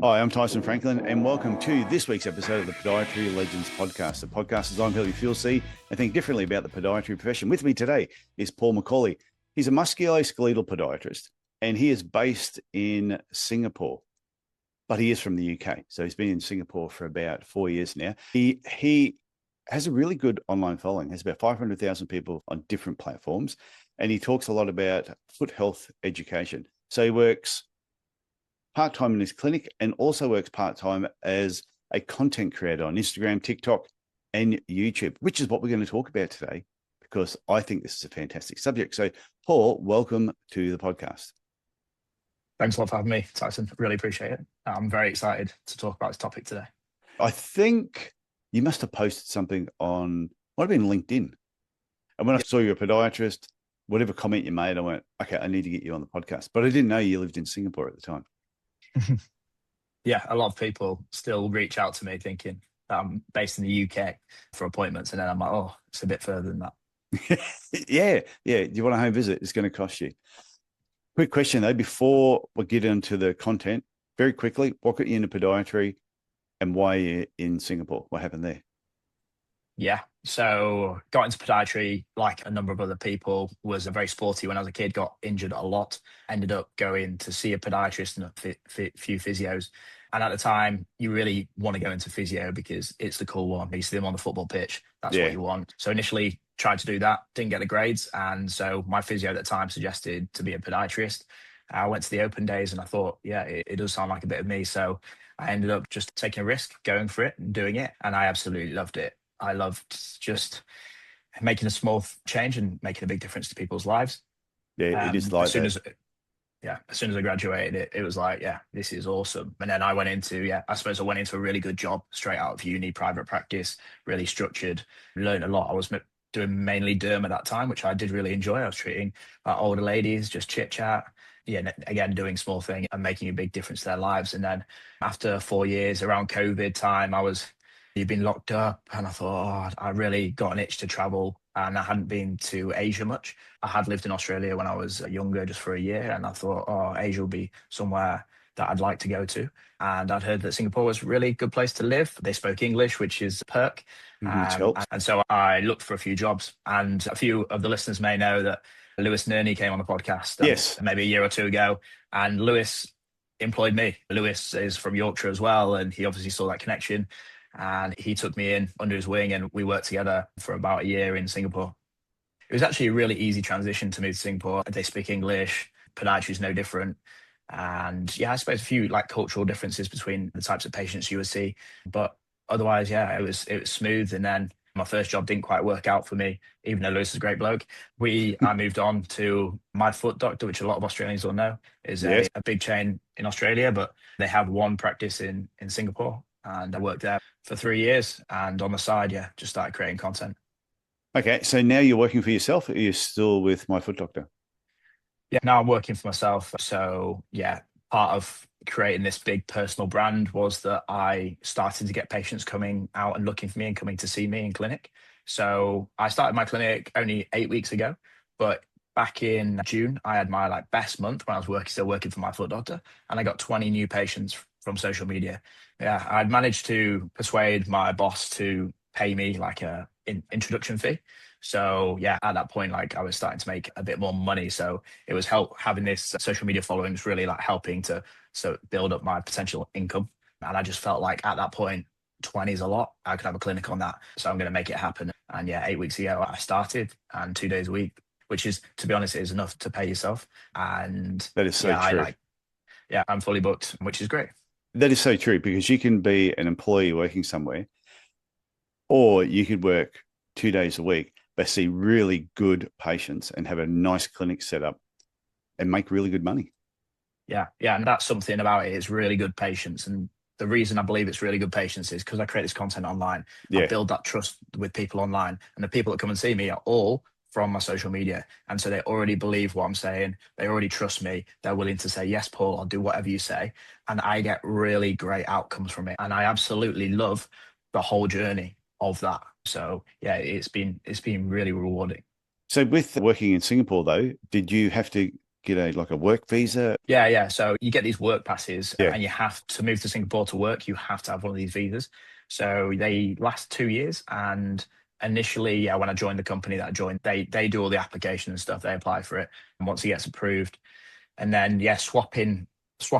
Hi, I'm Tyson Franklin, and welcome to this week's episode of the Podiatry Legends podcast. The podcast designed to help you feel, see, and think differently about the podiatry profession. With me today is Paul Macaulay. He's a musculoskeletal podiatrist, and he is based in Singapore, but he is from the UK. So he's been in Singapore for about 4 years now. He has a really good online following. Has about 500,000 people on different platforms, and he talks a lot about foot health education. So he works part-time in his clinic and also works part-time as a content creator on Instagram, TikTok, and YouTube, which is what we're going to talk about today, because I think this is a fantastic subject. So, Paul, welcome to the podcast. Thanks a lot for having me, Tyson. Really appreciate it. I'm very excited to talk about this topic today. I think you must have posted something on, might have been LinkedIn. And when I saw you're a podiatrist, whatever comment you made, I went, okay, I need to get you on the podcast. But I didn't know you lived in Singapore at the time. Yeah, a lot of people still reach out to me thinking that I'm based in the UK for appointments. And then I'm like, oh, it's a bit further than that. Yeah. Do you want a home visit? It's going to cost you. Quick question, though, before we get into the content, very quickly, what got you into podiatry and why you're in Singapore? What happened there? Yeah, so got into podiatry like a number of other people, was very sporty when I was a kid, got injured a lot, ended up going to see a podiatrist and a few physios. And at the time, you really want to go into physio because it's the cool one. You see them on the football pitch, that's what you want. So initially tried to do that, didn't get the grades. And so my physio at the time suggested to be a podiatrist. I went to the open days and I thought, yeah, it does sound like a bit of me. So I ended up just taking a risk, going for it and doing it. And I absolutely loved it. I loved just making a small change and making a big difference to people's lives. Yeah, it is like as soon as I graduated, it was like, yeah, this is awesome. And then I went into, I suppose I went into a really good job straight out of uni, private practice, really structured, learned a lot. I was doing mainly derm at that time, which I did really enjoy. I was treating older ladies, just chit chat. Yeah, again, doing small thing and making a big difference to their lives. And then after 4 years, around COVID time, you'd been locked up, and I thought, I really got an itch to travel, and I hadn't been to Asia much. I had lived in Australia when I was younger, just for a year, and I thought, Asia will be somewhere that I'd like to go to. And I'd heard that Singapore was a really good place to live. They spoke English, which is a perk. And so I looked for a few jobs, and a few of the listeners may know that Lewis Nerney came on the podcast maybe a year or two ago, and Lewis employed me. Lewis is from Yorkshire as well, and he obviously saw that connection. And he took me in under his wing and we worked together for about a year in Singapore. It was actually a really easy transition to move to Singapore. They speak English, podiatry is no different. And I suppose a few like cultural differences between the types of patients you would see. But otherwise, it was smooth. And then my first job didn't quite work out for me, even though Lewis is a great bloke. I moved on to My Foot Doctor, which a lot of Australians will know is a big chain in Australia, but they have one practice in Singapore. And I worked there for 3 years, and on the side, just started creating content. Okay, so now you're working for yourself, or you're still with My Foot Doctor? Yeah, now I'm working for myself. So part of creating this big personal brand was that I started to get patients coming out and looking for me and coming to see me in clinic. So I started my clinic only 8 weeks ago, but back in June, I had my best month when I was still working for My Foot Doctor, and I got 20 new patients from social media. Yeah, I'd managed to persuade my boss to pay me an introduction fee. So at that point, I was starting to make a bit more money. So it was having this social media following was really helping to build up my potential income. And I just felt like at that point, 20 is a lot. I could have a clinic on that. So I'm going to make it happen. And 8 weeks ago, I started, and 2 days a week, which is, to be honest, is enough to pay yourself. And that is so true. I'm fully booked, which is great. That is so true, because you can be an employee working somewhere, or you could work 2 days a week, but see really good patients and have a nice clinic set up and make really good money. Yeah. And that's something about it. It's really good patients. And the reason I believe it's really good patients is because I create this content online. I build that trust with people online, and the people that come and see me are all from my social media. And so they already believe what I'm saying. They already trust me. They're willing to say, yes, Paul, I'll do whatever you say. And I get really great outcomes from it. And I absolutely love the whole journey of that. So it's been really rewarding. So with working in Singapore, though, did you have to get a work visa? Yeah. So you get these work passes, Yeah. and you have to move to Singapore to work. You have to have one of these visas. So they last 2 years. And initially, yeah, when I joined the company that I joined, they do all the application and stuff. They apply for it. And once it gets approved, and then yeah, swapping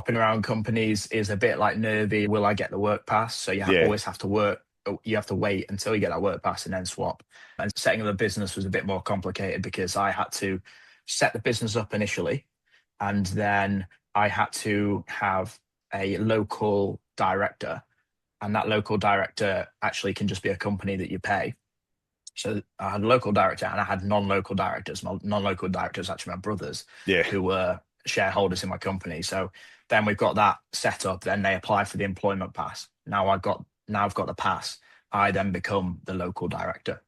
around companies is a bit like nervy. Will I get the work pass? So Yeah. always have to work. You have to wait until you get that work pass and then swap. And setting up the business was a bit more complicated because I had to set the business up initially, and then I had to have a local director, and that local director actually can just be a company that you pay. So I had a local director and I had non-local directors. My non-local directors actually my brothers Yeah. who were shareholders in my company. So then we've got that set up. Then they apply for the employment pass. Now I've got the pass. I then become the local director.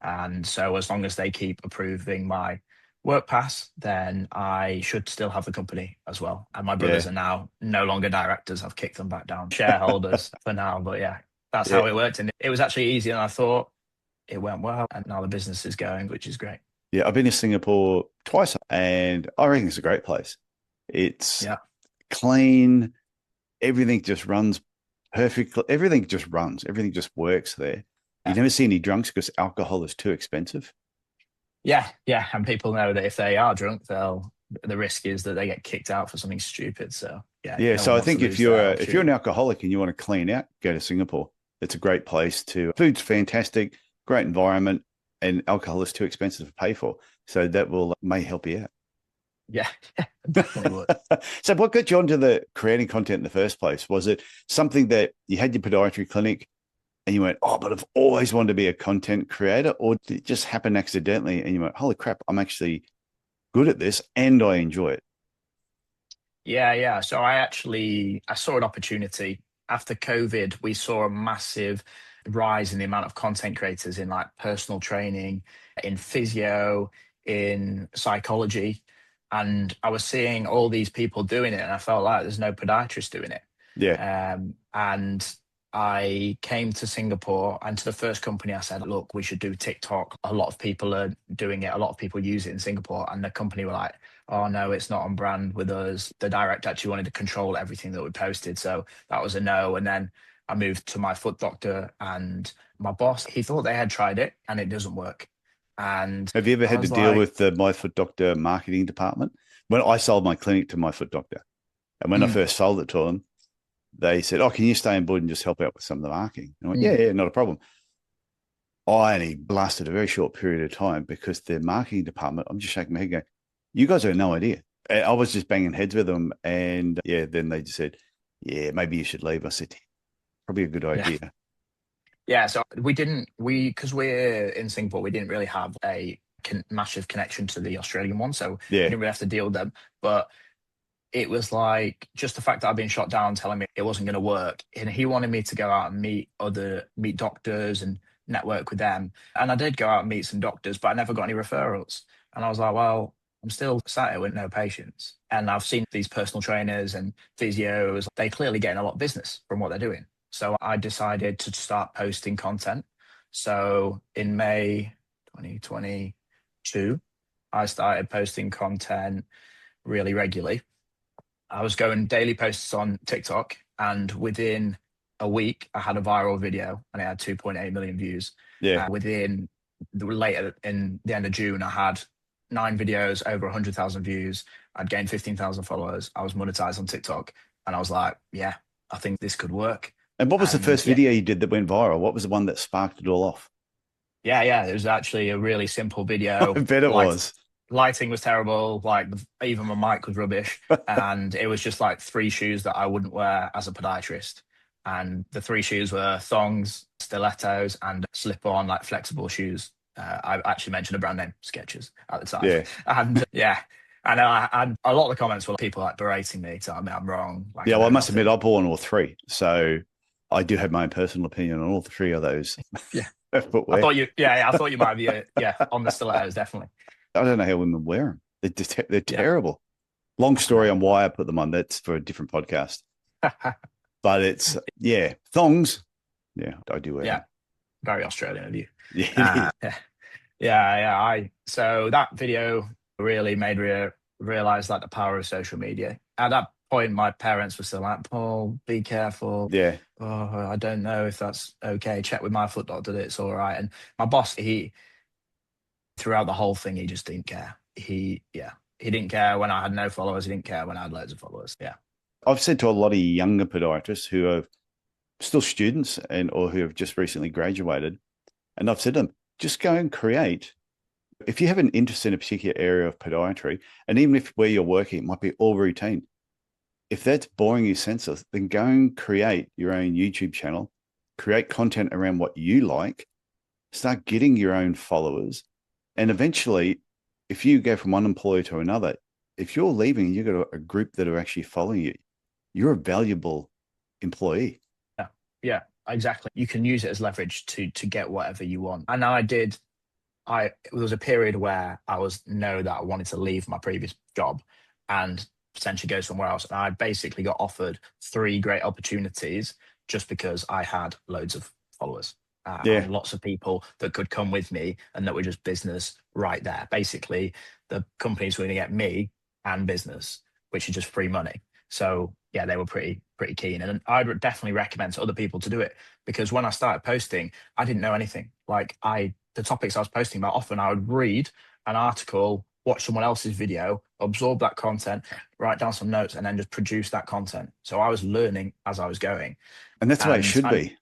And so as long as they keep approving my work pass, then I should still have the company as well. And my brothers Yeah. are now no longer directors. I've kicked them back down, shareholders for now. But yeah, that's Yeah. how it worked. And it was actually easier than I thought. It went well, and now the business is going, which is great. Yeah. I've been to Singapore twice and I reckon it's a great place. It's Yeah. clean. Everything just runs perfectly. Everything just runs. Everything just works there. You Yeah. never see any drunks because alcohol is too expensive. Yeah. And people know that if they are drunk, the risk is that they get kicked out for something stupid. So yeah, Yeah. no So one I wants to think if lose that you're an opportunity. alcoholic and you want to clean out, go to Singapore. It's a great place to. Food's fantastic, great environment, and alcohol is too expensive to pay for. So that will may help you out. Yeah, definitely would. So what got you onto the creating content in the first place? Was it something that you had your podiatry clinic and you went, oh, but I've always wanted to be a content creator? Or did it just happen accidentally and you went, holy crap, I'm actually good at this and I enjoy it? Yeah. So I saw an opportunity after COVID. We saw a massive rise in the amount of content creators in like personal training, in physio, in psychology, and I was seeing all these people doing it, and I felt like there's no podiatrist doing it. Yeah. And I came to Singapore, and to the first company, I said, look, we should do TikTok. A lot of people are doing it. A lot of people use it in Singapore. And the company were like, oh, no, it's not on brand with us. The director actually wanted to control everything that we posted. So that was a no. And then I moved to my foot doctor, and my boss, he thought they had tried it and it doesn't work. And Have you ever I had to was deal like, with the My Foot Doctor marketing department? When I sold my clinic to My Foot Doctor, and when I mm, first sold it to them, they said, oh, can you stay on board and just help out with some of the marketing? And I went, mm, yeah, not a problem. I only lasted a very short period of time because the marketing department, I'm just shaking my head going, you guys have no idea. And I was just banging heads with them. And yeah, then they just said, yeah, maybe you should leave. I said, probably a good yeah. idea. Yeah, so because we're in Singapore, we didn't really have a massive connection to the Australian one, so we Yeah. didn't really have to deal with them. But it was like just the fact that I'd been shot down telling me it wasn't going to work. And he wanted me to go out and meet doctors and network with them. And I did go out and meet some doctors, but I never got any referrals. And I was like, well, I'm still sat here with no patients. And I've seen these personal trainers and physios, they clearly getting a lot of business from what they're doing. So I decided to start posting content. So in May 2022, I started posting content really regularly. I was going daily posts on TikTok, and within a week, I had a viral video and it had 2.8 million views. Yeah. Later in the end of June, I had 9 videos, over 100,000 views. I'd gained 15,000 followers. I was monetized on TikTok, and I was like, yeah, I think this could work. And what was the And first yeah, video you did that went viral? What was the one that sparked it all off? yeah, it was actually a really simple I video. bet it Like was. lighting was terrible. Like even my mic was rubbish, and it was just like 3 shoes that I wouldn't wear as a podiatrist. And the 3 shoes were thongs, stilettos, and slip-on like flexible shoes. I actually mentioned a brand name, Skechers, at the time. Yeah. And yeah, and a lot of the comments were people like berating me, telling me I'm wrong, like Yeah. I Well, I know must admit, nothing. I bought on all three. So I do have my own personal opinion on all three of those Yeah, footwear. I thought you might be, on the stilettos, definitely. I don't know how women wear them. They're Yeah, terrible. Long I story know. on why I put them on. That's for a different podcast. But it's, yeah, thongs. Yeah, I do wear Yeah, them. very Australian of you. Yeah, it is. Yeah, yeah. I so that video really made me realized like the power of social media. At that point, my parents were still like, Paul, be careful. Yeah. Oh, I don't know if that's okay. Check with my foot doctor that it's all right. And my boss, throughout the whole thing, he just didn't care. He didn't care when I had no followers. He didn't care when I had loads of followers. Yeah. I've said to a lot of younger podiatrists who are still students or who have just recently graduated, and I've said to them, just go and create. If you have an interest in a particular area of podiatry, and even if where you're working, it might be all routine. If that's boring you senseless, then go and create your own YouTube channel, create content around what you like, start getting your own followers. And eventually, if you go from one employer to another, if you're leaving, you've got a group that are actually following you. You're a valuable employee. Yeah. Yeah, exactly. You can use it as leverage to get whatever you want. And there was a period where I know that I wanted to leave my previous job and potentially go somewhere else. And I basically got offered 3 great opportunities just because I had loads of followers. And lots of people that could come with me and that were just business right there. Basically, the companies were going to get me and business, which is just free money. So yeah, they were pretty keen. And I would definitely recommend to other people to do it, because when I started posting, I didn't know anything. Like the topics I was posting about, often I would read an article, watch someone else's video, absorb that content, write down some notes, and then just produce that content. So I was learning as I was going. And that's the way it should be.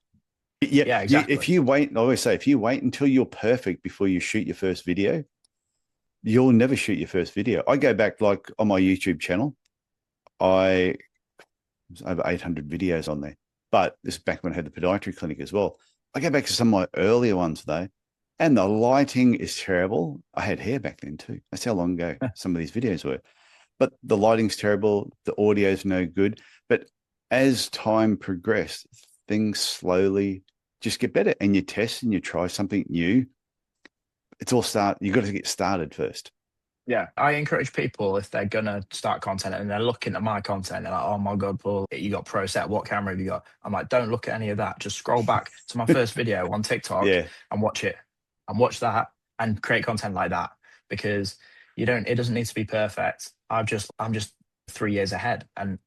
Yeah, exactly. If you wait, I always say, if you wait until you're perfect before you shoot your first video, you'll never shoot your first video. I go back, like on my YouTube channel, I was over 800 videos on there. But this is back when I had the podiatry clinic as well. I go back to some of my earlier ones though, and the lighting is terrible. I had hair back then too. That's how long ago some of these videos were. But the lighting's terrible. The audio's no good. But as time progressed, things slowly just get better, and you test and you try something new. You've got to get started first. Yeah, I encourage people, if they're gonna start content and they're looking at my content, they're like, "Oh my god, Paul, you got pro set. What camera have you got?" I'm like, "Don't look at any of that. Just scroll back to my first video on TikTok and watch it, and watch that, and create content like that." Because it doesn't need to be perfect. I'm just 3 years ahead, and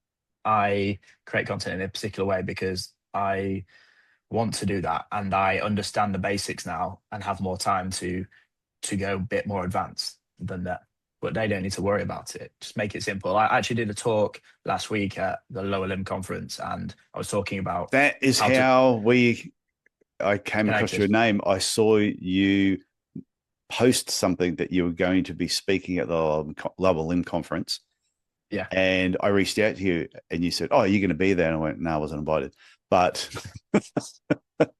I create content in a particular way because I want to do that, and I understand the basics now and have more time to go a bit more advanced than that. But they don't need to worry about it. Just make it simple. I actually did a talk last week at the Lower Limb Conference, and I was talking about that is how I came across your name. I saw you post something that you were going to be speaking at the Lower Limb Conference. Yeah. And I reached out to you and you said, "Oh, you're going to be there." And I went, "No, I wasn't invited." But but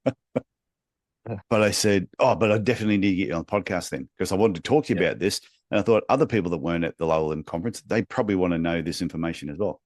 I said, "Oh, but I definitely need to get you on the podcast then," because I wanted to talk to you about this. And I thought other people that weren't at the Lower Limb Conference, they probably want to know this information as well.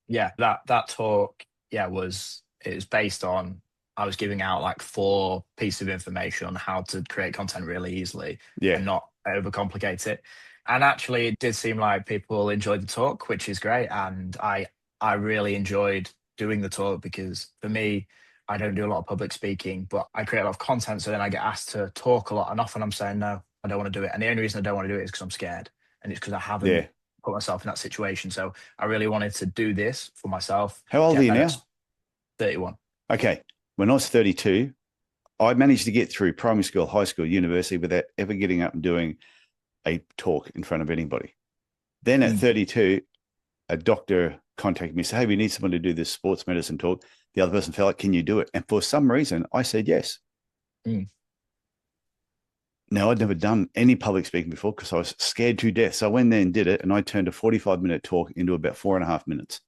Yeah, that talk, it was based on, I was giving out like 4 pieces of information on how to create content really easily and not overcomplicate it. And actually, it did seem like people enjoyed the talk, which is great. And I really enjoyed doing the talk, because for me, I don't do a lot of public speaking, but I create a lot of content. So then I get asked to talk a lot, and often I'm saying, no, I don't want to do it. And the only reason I don't want to do it is because I'm scared, and it's because I haven't put myself in that situation. So I really wanted to do this for myself. How old are you now? 31. Okay. When I was 32, I managed to get through primary school, high school, university without ever getting up and doing a talk in front of anybody. Then at 32, a doctor contacted me and said, "Hey, we need someone to do this sports medicine talk." The other person felt like, "Can you do it?" And for some reason, I said yes. Now, I'd never done any public speaking before because I was scared to death. So I went there and did it, and I turned a 45-minute talk into about 4.5 minutes.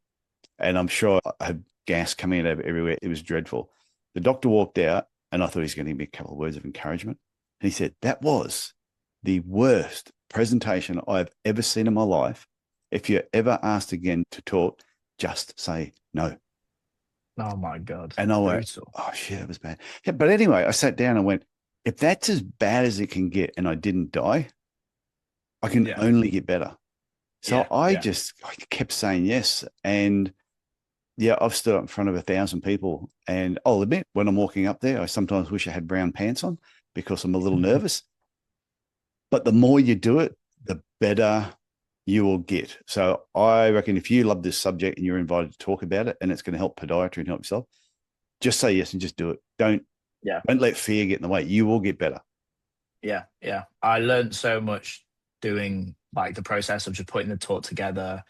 And I'm sure I had gas coming out of everywhere. It was dreadful. The doctor walked out, and I thought he was going to give me a couple of words of encouragement. And he said, "That was the worst presentation I've ever seen in my life. If you're ever asked again to talk, just say no." Oh my God. And I went, "Oh shit, that was bad." Yeah, but anyway, I sat down and went, if that's as bad as it can get and I didn't die, I can only get better. So I kept saying yes. And I've stood up in front of 1,000 people, and I'll admit, when I'm walking up there, I sometimes wish I had brown pants on because I'm a little nervous. But the more you do it, the better you will get. So I reckon if you love this subject and you're invited to talk about it and it's going to help podiatry and help yourself, just say yes and just do it. Yeah. Don't let fear get in the way. You will get better. Yeah. Yeah. I learned so much doing like the process of just putting the talk together,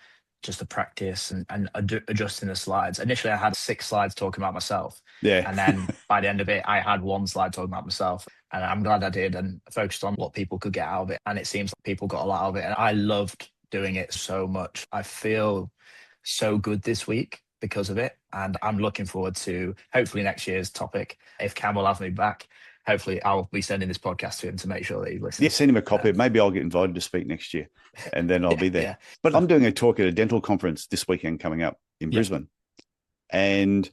just the practice and adjusting the slides. Initially, I had 6 slides talking about myself. Yeah. And then by the end of it, I had 1 slide talking about myself. And I'm glad I did and focused on what people could get out of it. And it seems like people got a lot out of it. And I loved doing it so much. I feel so good this week because of it. And I'm looking forward to hopefully next year's topic. If Cam will have me back, hopefully I'll be sending this podcast to him to make sure that he Yeah, listens. send him a copy. Maybe I'll get invited to speak next year and then I'll Yeah, be there. yeah, But I'm doing a talk at a dental conference this weekend coming up in yeah, Brisbane. And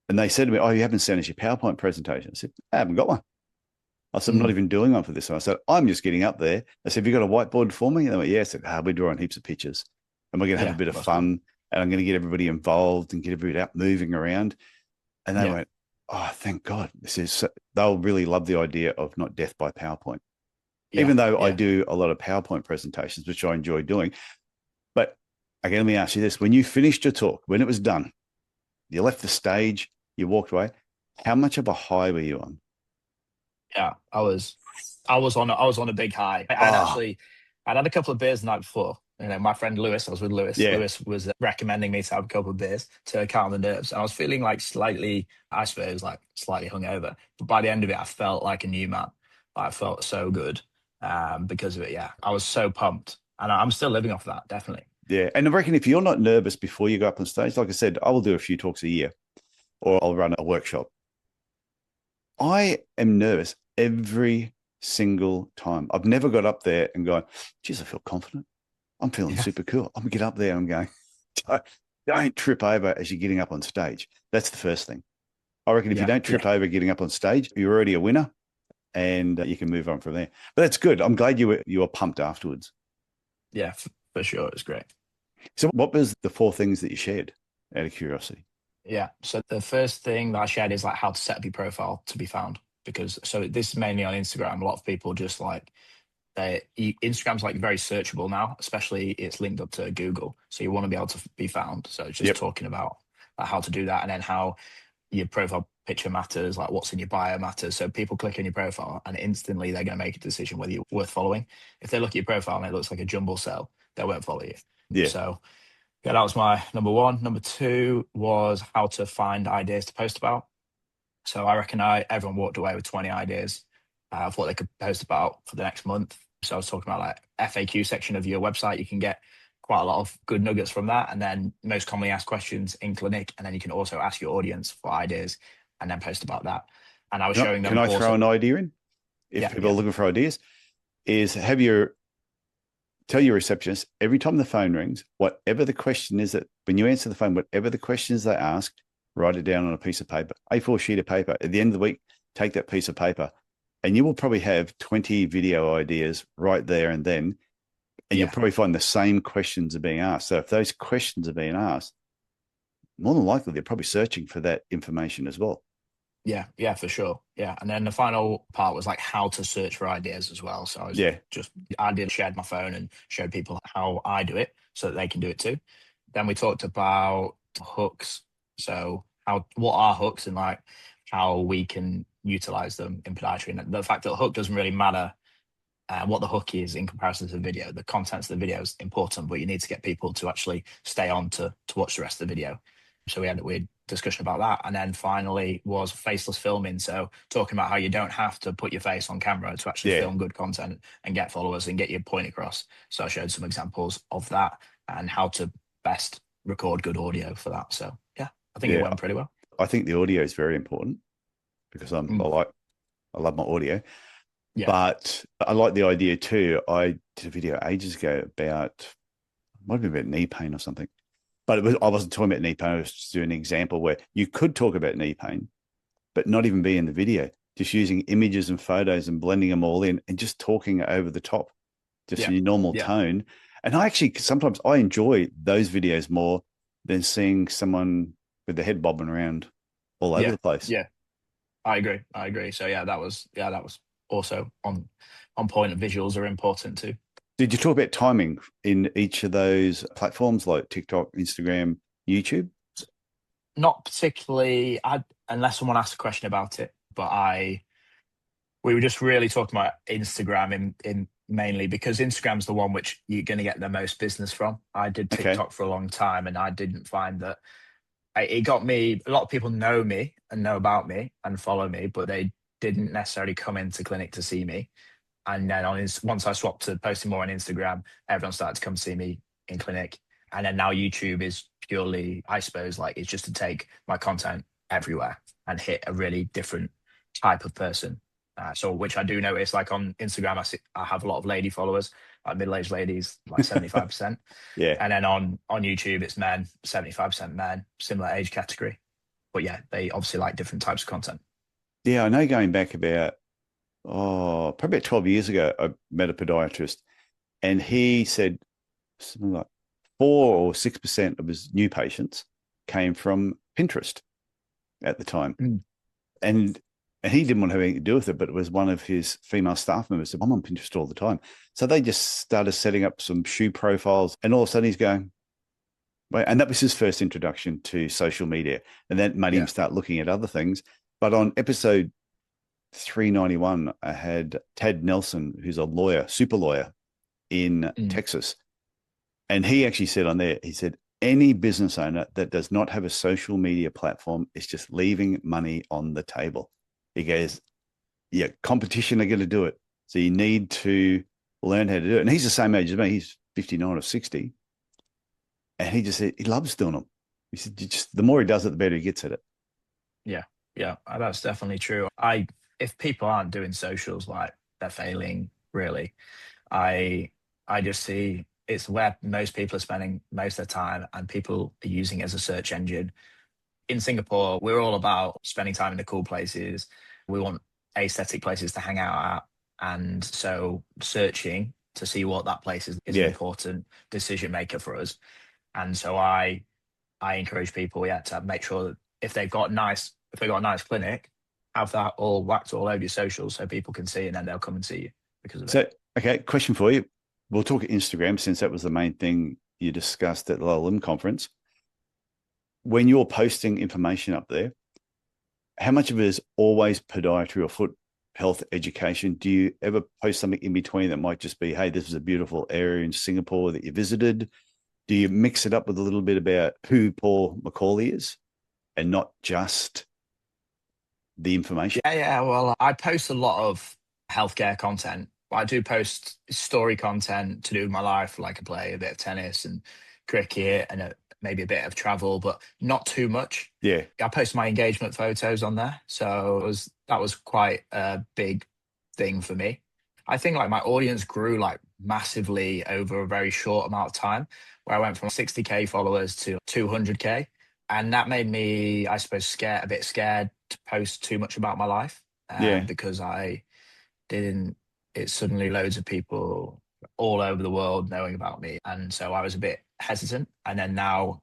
they said to me, "Oh, you haven't sent us your PowerPoint presentation." I said, "I haven't got one." I said, "I'm not even doing one for this one." I said, "I'm just getting up there." I said, "Have you got a whiteboard for me?" And they went, "Yeah." I said, we're drawing heaps of pictures and we're going to have yeah. a bit of That's fun cool. and I'm going to get everybody involved and get everybody out moving around. And they Yeah, went, "Oh, thank God." They'll really love the idea of not death by PowerPoint, yeah, even though I yeah. do a lot of PowerPoint presentations, which I enjoy doing. But again, let me ask you this. When you finished your talk, when it was done, you left the stage, you walked away, how much of a high were you on? Yeah, I was on a big high. Oh, I'd had a couple of beers the night before. You know, my friend Lewis, I was with Lewis. yeah. Lewis was recommending me to have a couple of beers to calm the nerves. And I was feeling like slightly, I suppose, like slightly hungover. But by the end of it, I felt like a new man. I felt so good because of it. Yeah, I was so pumped, and I'm still living off that. Definitely. Yeah. And I reckon if you're not nervous before you go up on stage, like I said, I will do a few talks a year or I'll run a workshop. I am nervous every single time. I've never got up there and gone, geez, I feel confident. I'm feeling Yeah, super cool. I'm going to get up there and I'm going, don't trip over as you're getting up on stage. That's the first thing. I reckon if you yeah, don't yeah, trip over getting up on stage, you're already a winner and you can move on from there. But that's good. I'm glad you were pumped afterwards. yeah, for sure. It was great. So what was the 4 things that you shared out of curiosity? Yeah. So the first thing that I shared is like how to set up your profile to be found. Because so this is mainly on Instagram. A lot of people just like Instagram's like very searchable now, especially it's linked up to Google. So you want to be able to be found. So it's just Yep. talking about like how to do that and then how your profile picture matters, like what's in your bio matters. So people click on your profile and instantly they're going to make a decision whether you're worth following. If they look at your profile and it looks like a jumble cell, they won't follow you. Yeah. So yeah, that was my number one. Number two was how to find ideas to post about. So I reckon everyone walked away with 20 ideas of what they could post about for the next month. So I was talking about like FAQ section of your website. You can get quite a lot of good nuggets from that. And then most commonly asked questions in clinic. And then you can also ask your audience for ideas and then post about that. And I was showing Can them I throw also. an idea in? If Yeah, people are yeah, looking for ideas, is tell your receptionist every time the phone rings, whatever the question is that when you answer the phone, whatever the questions they asked, write it down on a piece of paper, A4 sheet of paper. At the end of the week, take that piece of paper and you will probably have 20 video ideas right there and then. And you'll yeah. probably find the same questions are being asked. So if those questions are being asked, more than likely they're probably searching for that information as well. Yeah, yeah, for sure. Yeah. And then the final part was like how to search for ideas as well. So Yeah. I did shared my phone and showed people how I do it so that they can do it too. Then we talked about hooks. So what are hooks and like how we can utilize them in podiatry. And the fact that hook doesn't really matter what the hook is in comparison to the video. The contents of the video is important, but you need to get people to actually stay on to watch the rest of the video. So we had a weird discussion about that. And then finally was faceless filming. So talking about how you don't have to put your face on camera to actually Yeah. film good content and get followers and get your point across. So I showed some examples of that and how to best record good audio for that. So yeah, I think it Yeah. went pretty well. I think the audio is very important because Mm, I love my audio. yeah. But I like the idea too. I did a video ages ago about, might have been about knee pain or something, but I wasn't talking about knee pain. I was just doing an example where you could talk about knee pain, but not even be in the video, just using images and photos and blending them all in and just talking over the top, just Yeah. in your normal Yeah. tone. And sometimes I enjoy those videos more than seeing someone with the head bobbing around all over Yeah. the place. Yeah. I agree. I agree. So yeah, that was also on point. Visuals are important too. Did you talk about timing in each of those platforms like TikTok, Instagram, YouTube? Not particularly, unless someone asked a question about it, but we were just really talking about Instagram in mainly because Instagram's the one which you're going to get the most business from. I did Okay. TikTok for a long time, and I didn't find that it got me. A lot of people know me and know about me and follow me, but they didn't necessarily come into clinic to see me. And then once I swapped to posting more on Instagram, everyone started to come see me in clinic. And then now YouTube is purely, I suppose, like it's just to take my content everywhere and hit a really different type of person. So, which I do notice, like on Instagram, I have a lot of lady followers, like middle-aged ladies, like 75%. Yeah. And then on YouTube, it's men, 75% men, similar age category. But yeah, they obviously like different types of content. Yeah, I know going back about, probably about 12 years ago, I met a podiatrist and he said something like 4 or 6% of his new patients came from Pinterest at the time. Mm. And he didn't want to have anything to do with it, but it was one of his female staff members said, I'm on Pinterest all the time. So they just started setting up some shoe profiles, and all of a sudden he's going, wait, and that was his first introduction to social media. And that made him Yeah. start looking at other things. But on episode 391, I had Ted Nelson, who's a lawyer, super lawyer in Mm. Texas. And he actually said on there, he said, any business owner that does not have a social media platform is just leaving money on the table. He goes, yeah, competition are going to do it. So you need to learn how to do it. And he's the same age as me. He's 59 or 60. And he just said he loves doing them. He said, just the more he does it, the better he gets at it. Yeah, yeah, that's definitely true. If people aren't doing socials, like they're failing, really. I, I just see it's where most people are spending most of their time, and people are using it as a search engine. In Singapore, we're all about spending time in the cool places. We want aesthetic places to hang out at, and so searching to see what that place is an Yeah. important decision maker for us. And so I encourage people, yeah, to make sure that if they've got a nice clinic, have that all whacked all over your socials so people can see, and then they'll come and see you because of it. So, okay, question for you. We'll talk Instagram since that was the main thing you discussed at the LLM conference. When you're posting information up there, how much of it is always podiatry or foot health education? Do you ever post something in between that might just be, hey, this is a beautiful area in Singapore that you visited? Do you mix it up with a little bit about who Paul Macaulay is and not just the information? Yeah, yeah. Well, I post a lot of healthcare content. I do post story content to do with my life, like I play a bit of tennis and cricket and maybe a bit of travel, but not too much. Yeah. I post my engagement photos on there, so that was quite a big thing for me. I think like my audience grew like massively over a very short amount of time, where I went from 60K followers to 200K, and that made me, I suppose, a bit scared to post too much about my life, Yeah. because I didn't. It's suddenly loads of people all over the world knowing about me, and so I was a bit hesitant. And then now,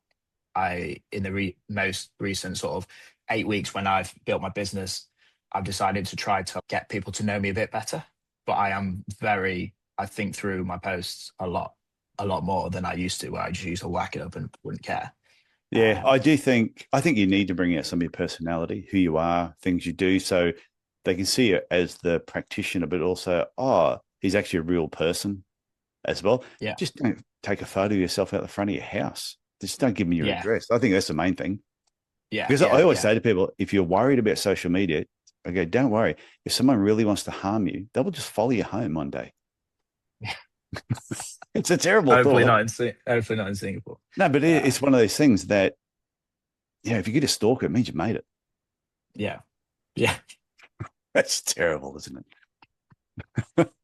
in the most recent sort of 8 weeks when I've built my business, I've decided to try to get people to know me a bit better. But I think through my posts a lot more than I used to, where I just used to whack it up and wouldn't care. Yeah, Um, I think you need to bring out some of your personality, who you are, things you do, so they can see you as the practitioner, but also, oh, he's actually a real person as well. yeah, Just don't take a photo of yourself out the front of your house. Just don't give them your yeah, address. I think that's the main thing. yeah, Because I yeah, always yeah, say to people, if you're worried about social media, okay, don't worry. If someone really wants to harm you, they will just follow you home one day. It's a terrible thought. Hopefully not in Singapore. No, but Uh, it's one of those things that, if you get a stalker, it means you made it. yeah, yeah, That's terrible, isn't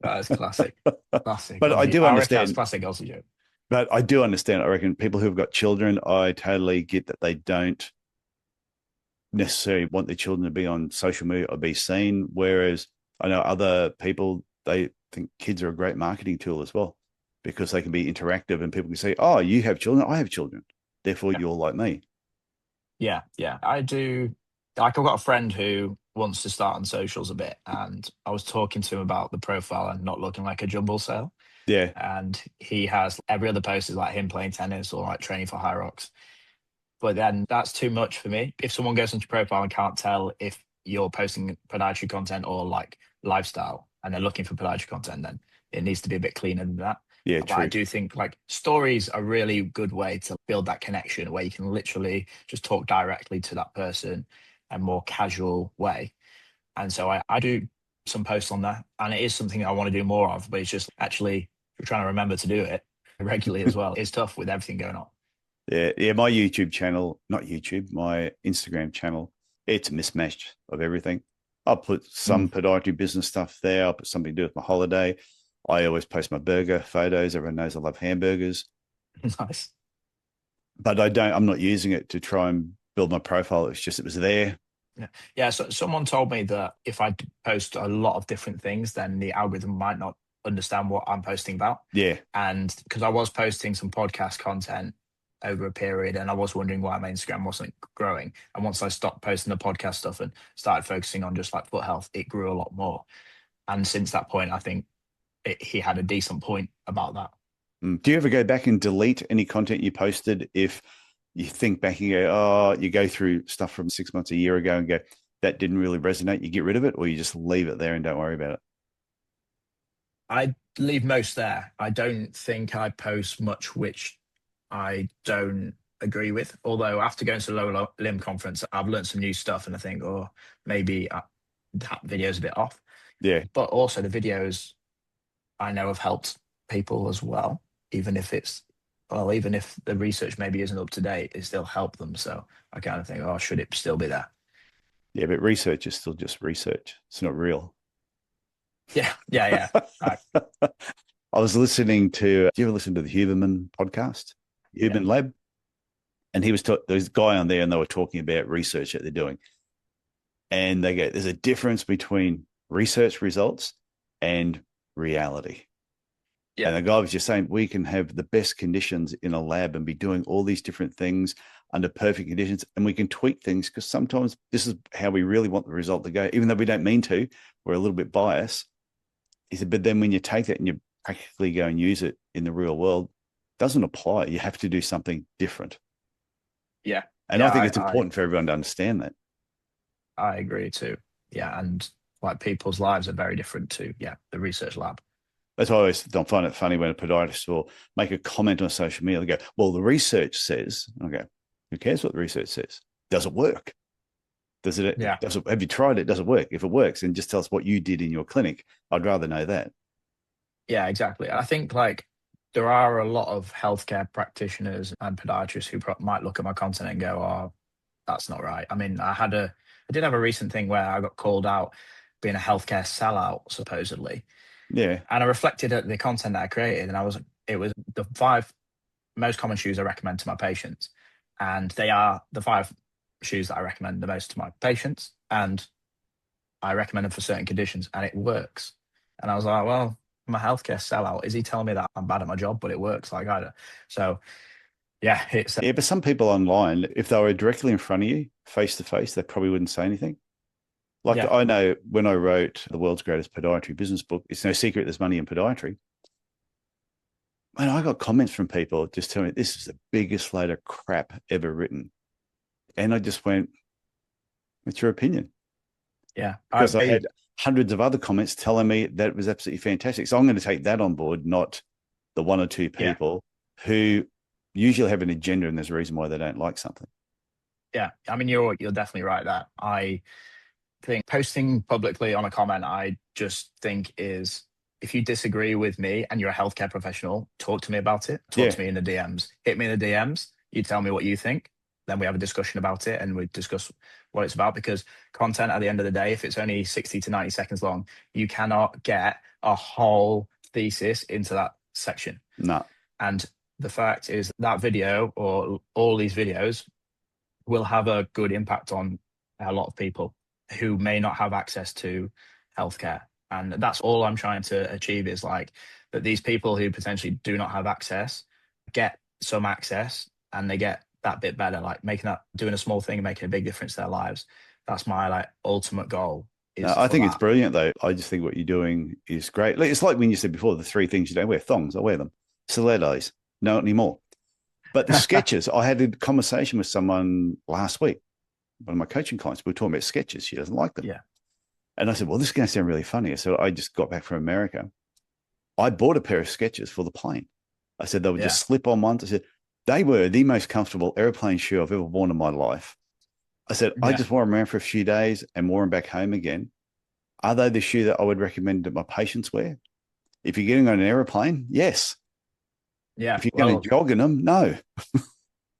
that is classic, it? classic. But I do I reckon that's understand. classic Aussie joke. But I do understand. I reckon people who've got children, I totally get that they don't necessarily want their children to be on social media or be seen. Whereas I know other people, they think kids are a great marketing tool as well because they can be interactive and people can say, oh, you have children, I have children. Therefore, you're like me. Yeah, yeah, I do. Like, I've got a friend who wants to start on socials a bit, and I was talking to him about the profile and not looking like a jumble sale. Yeah. And he has every other post is like him playing tennis or like training for high rocks. But then that's too much for me. If someone goes into your profile and can't tell if you're posting podiatry content or like lifestyle and they're looking for podiatry content, then it needs to be a bit cleaner than that. Yeah, But I true. do think like stories are a really good way to build that connection where you can literally just talk directly to that person in a more casual way. And so I do some posts on that. And it is something I want to do more of, but it's just actually trying to remember to do it regularly as well. It's tough with everything going on. Yeah, yeah. My YouTube channel, not YouTube, my Instagram channel, it's a mismatch of everything. I'll put some Mm. podiatry business stuff there. I'll put something to do with my holiday. I always post my burger photos. Everyone knows I love hamburgers, Nice. but I'm not using it to try and build my profile. It's just, it was there. Yeah. Yeah. So someone told me that if I post a lot of different things, then the algorithm might not understand what I'm posting about. Yeah. And because I was posting some podcast content over a period and I was wondering why my Instagram wasn't growing. And once I stopped posting the podcast stuff and started focusing on just like foot health, it grew a lot more. And since that point, I think he had a decent point about that. Do you ever go back and delete any content you posted if you think back and go, oh, you go through stuff from 6 months, a year ago and go, that didn't really resonate, you get rid of it, or you just leave it there and don't worry about it? I leave most there. I don't think I post much which I don't agree with. Although after going to the lower limb conference, I've learned some new stuff, and I think, oh, maybe that video's a bit off. Yeah. But also the videos I know have helped people as well, even if it's even if the research maybe isn't up to date, it still helped them. So I kind of think, oh, should it still be there? Yeah, but research is still just research. It's not real. Yeah, yeah, yeah. Right. I was listening to, do you ever listen to the Huberman podcast, Yeah, Huberman Lab? And he was, there's a guy on there and they were talking about research that they're doing. And they go, there's a difference between research results and reality. yeah, And the guy was just saying, we can have the best conditions in a lab and be doing all these different things under perfect conditions. And we can tweak things because sometimes this is how we really want the result to go, even though we don't mean to, we're a little bit biased. He said, but then when you take that and you practically go and use it in the real world, it doesn't apply. You have to do something different. yeah, And I yeah. think it's important for everyone to understand that. I agree too. Yeah, and like people's lives are very different to the research lab. That's why I always don't find it funny when a podiatrist will make a comment on social media. They go, well, the research says, okay, who cares what the research says? Does it work? Does it, Yeah, have you tried it? Does it work? If it works, then just tell us what you did in your clinic. I'd rather know that. yeah, exactly. I think like there are a lot of healthcare practitioners and podiatrists who might look at my content and go, "Oh, that's not right." I mean, I did have a recent thing where I got called out being a healthcare sellout, supposedly, Yeah. and I reflected at the content that I created, and it was the 5 most common shoes I recommend to my patients, and they are the 5 shoes that I recommend the most to my patients, and I recommend them for certain conditions, and it works. And I was like, well, I'm a healthcare sellout. Is he telling me that I'm bad at my job, but it works? Like I don't. So yeah, it's Yeah. But some people online, if they were directly in front of you, face to face, they probably wouldn't say anything. Like yeah, I know when I wrote the world's greatest podiatry business book, it's no secret there's money in podiatry. Man, I got comments from people just telling me this is the biggest load of crap ever written. And I just went, what's your opinion? yeah. Because I had hundreds of other comments telling me that it was absolutely fantastic. So I'm going to take that on board, not the one or two Yeah, people who usually have an agenda and there's a reason why they don't like something. yeah. I mean, you're definitely right that I think posting publicly on a comment, I just think is if you disagree with me and you're a healthcare professional, talk to me about it. Talk Yeah. to me in the DMs. Hit me in the DMs. You tell me what you think. Then we have a discussion about it and we discuss what it's about because content at the end of the day, if it's only 60 to 90 seconds long, you cannot get a whole thesis into that section. No. And the fact is that video or all these videos will have a good impact on a lot of people who may not have access to healthcare. And that's all I'm trying to achieve is like that these people who potentially do not have access get some access and they get that bit better, like making that, doing a small thing and making a big difference to their lives. That's my like ultimate goal is I for think it's that. brilliant, though. I just think what you're doing is great. Like, it's like when you said before, the three things you don't wear: thongs, I wear them; stilettos, no anymore. But the sketches, I had a conversation with someone last week, one of my coaching clients. We were talking about sketches. She doesn't like them. Yeah. And I said, well, this is going to sound really funny. So I just got back from America. I bought a pair of sketches for the plane. I said, they were Yeah. just slip on ones. I said, they were the most comfortable airplane shoe I've ever worn in my life. I said, I Yeah. just wore them around for a few days and wore them back home again. Are they the shoe that I would recommend that my patients wear? If you're getting on an airplane, yes. Yeah. If you're going Well, to jog in them, no.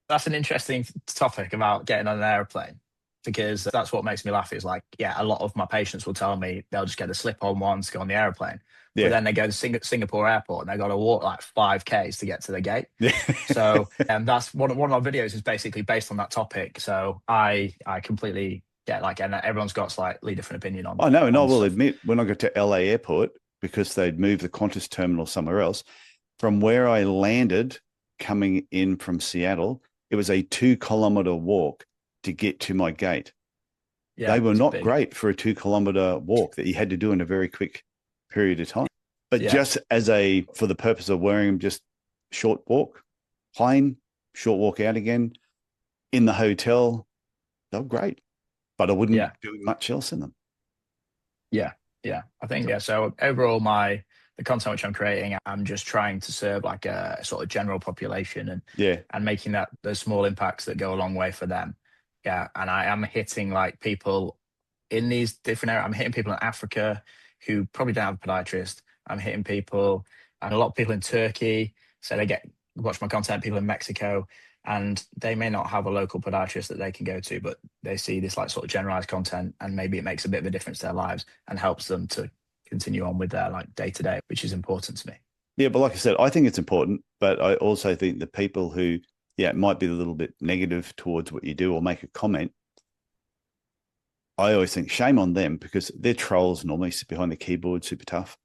that's an interesting topic about getting on an airplane, because that's what makes me laugh is like, yeah, a lot of my patients will tell me they'll just get the slip on ones to go on the airplane. But Yeah. then they go to Singapore airport and they got to walk like 5Ks to get to the gate. Yeah. So, and that's one of my videos is basically based on that topic. So I completely get like, and everyone's got slightly different opinion I know. And I on will stuff. admit, when I got to LA airport, because they'd moved the Qantas terminal somewhere else, from where I landed coming in from Seattle, it was a 2 kilometer walk to get to my gate. Yeah, They were it's not big. great for a 2 kilometer walk that you had to do in a very quick period of time. But Yeah, just for the purpose of wearing them, just short walk, plane, short walk out again in the hotel, they were great. But I wouldn't yeah. do much else in them. Yeah, yeah. I think So, yeah. So overall, the content which I'm creating, I'm just trying to serve like a sort of general population yeah. and making that those small impacts that go a long way for them. Yeah, and I am hitting like people in these different areas. I'm hitting people in Africa who probably don't have a podiatrist. I'm hitting people, and a lot of people in Turkey. So they get watch my content. People in Mexico, and they may not have a local podiatrist that they can go to, but they see this like sort of generalized content, and maybe it makes a bit of a difference to their lives and helps them to continue on with their like day to day, which is important to me. Yeah, but like I said, I think it's important, but I also think the people who, yeah, might be a little bit negative towards what you do or make a comment, I always think shame on them because they're trolls normally sit behind the keyboard, super tough.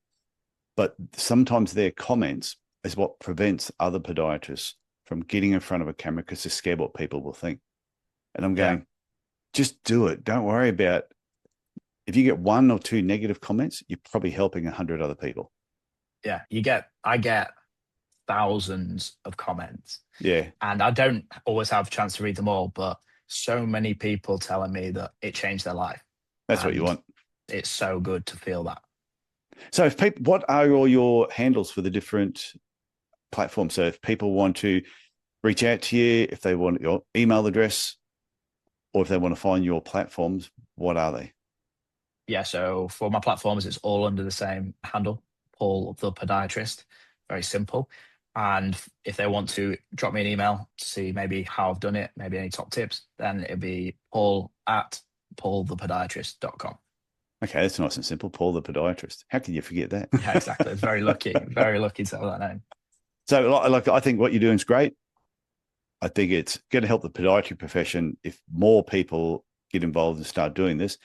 But sometimes their comments is what prevents other podiatrists from getting in front of a camera because they're scared what people will think. And I'm Yeah, going, just do it. Don't worry about if you get one or two negative comments, you're probably helping 100 other people. yeah. I get thousands of comments, Yeah, and I don't always have a chance to read them all, but so many people telling me that it changed their life, that's what you and want. it's so good to feel that. So if people, what are all your handles for the different platforms? So if people want to reach out to you, if they want your email address, or if they want to find your platforms, what are they? Yeah, so for my platforms, it's all under the same handle, Paul the Podiatrist. Very simple. And if they want to drop me an email to see maybe how I've done it, maybe any top tips, then it'd be paul@paulthepodiatrist.com. Okay, that's nice and simple. Paul the podiatrist. How can you forget that? Yeah, exactly. It's very lucky to have that name. So, like, I think what you're doing is great. I think it's going to help the podiatry profession if more people get involved and start doing this.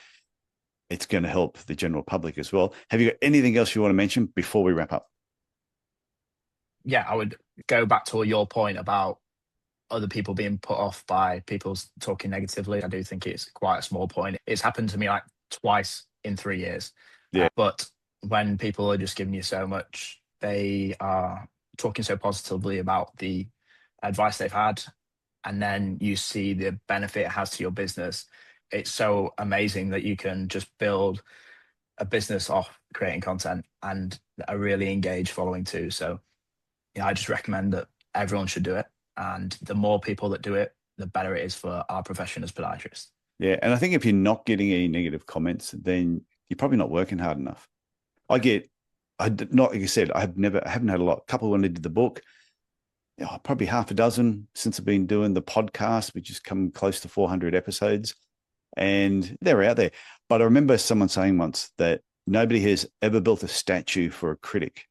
It's going to help the general public as well. Have you got anything else you want to mention before we wrap up? Yeah, I would go back to your point about other people being put off by people talking negatively. I do think it's quite a small point. It's happened to me like twice in 3 years. Yeah. But when people are just giving you so much, they are talking so positively about the advice they've had, and then you see the benefit it has to your business. It's so amazing that you can just build a business off creating content and a really engaged following too. So yeah, I just recommend that everyone should do it. And the more people that do it, the better it is for our profession as podiatrists. Yeah. And I think if you're not getting any negative comments, then you're probably not working hard enough. Not like you said, I haven't had a lot. A couple when I did the book, probably half a dozen since I've been doing the podcast, which has come close to 400 episodes, and they're out there. But I remember someone saying once that nobody has ever built a statue for a critic.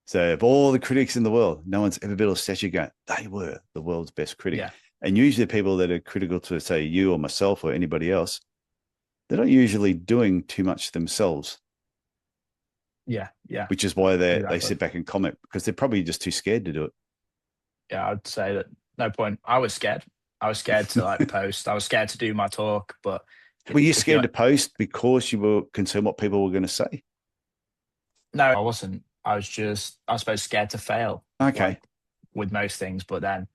So of all the critics in the world, no one's ever built a statue going, they were the world's best critic. Yeah. And usually people that are critical to, say, you or myself or anybody else, they're not usually doing too much themselves. Yeah. Yeah. Which is why they Exactly. sit back and comment, because they're probably just too scared to do it. Yeah, I'd say that no point. I was scared. I was scared to like post. I was scared to do my talk, but Were you If you're scared to post because you were concerned what people were going to say? No, I wasn't. I was just, I suppose, scared to fail, Okay. like with most things. But then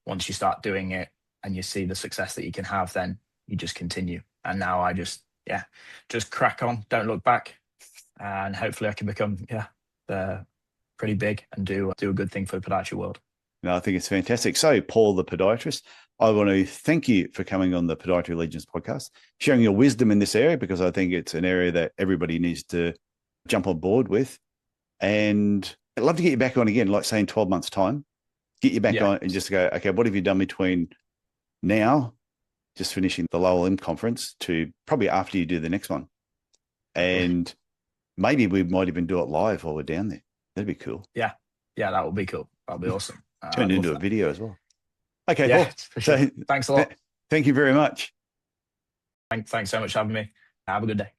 once you start doing it and you see the success that you can have, then you just continue. And now I just, yeah, just crack on, don't look back. And hopefully I can become, pretty big and do a good thing for the podiatry world. No, I think it's fantastic. So, Paul, the podiatrist, I want to thank you for coming on the Podiatry Legends podcast, sharing your wisdom in this area, because I think it's an area that everybody needs to jump on board with. And I'd love to get you back on again, like say in 12 months' time, get you back Yeah. on and just go, okay, what have you done between now, just finishing the Lowell M conference, to probably after you do the next one? And maybe we might even do it live while we're down there. That'd be cool. Yeah. Yeah, that would be cool. That'd be awesome. Turned I'd love into a that. video as well. Okay, Yeah, Paul. for sure. So Thanks a lot. thank you very much. Thanks so much for having me. Have a good day.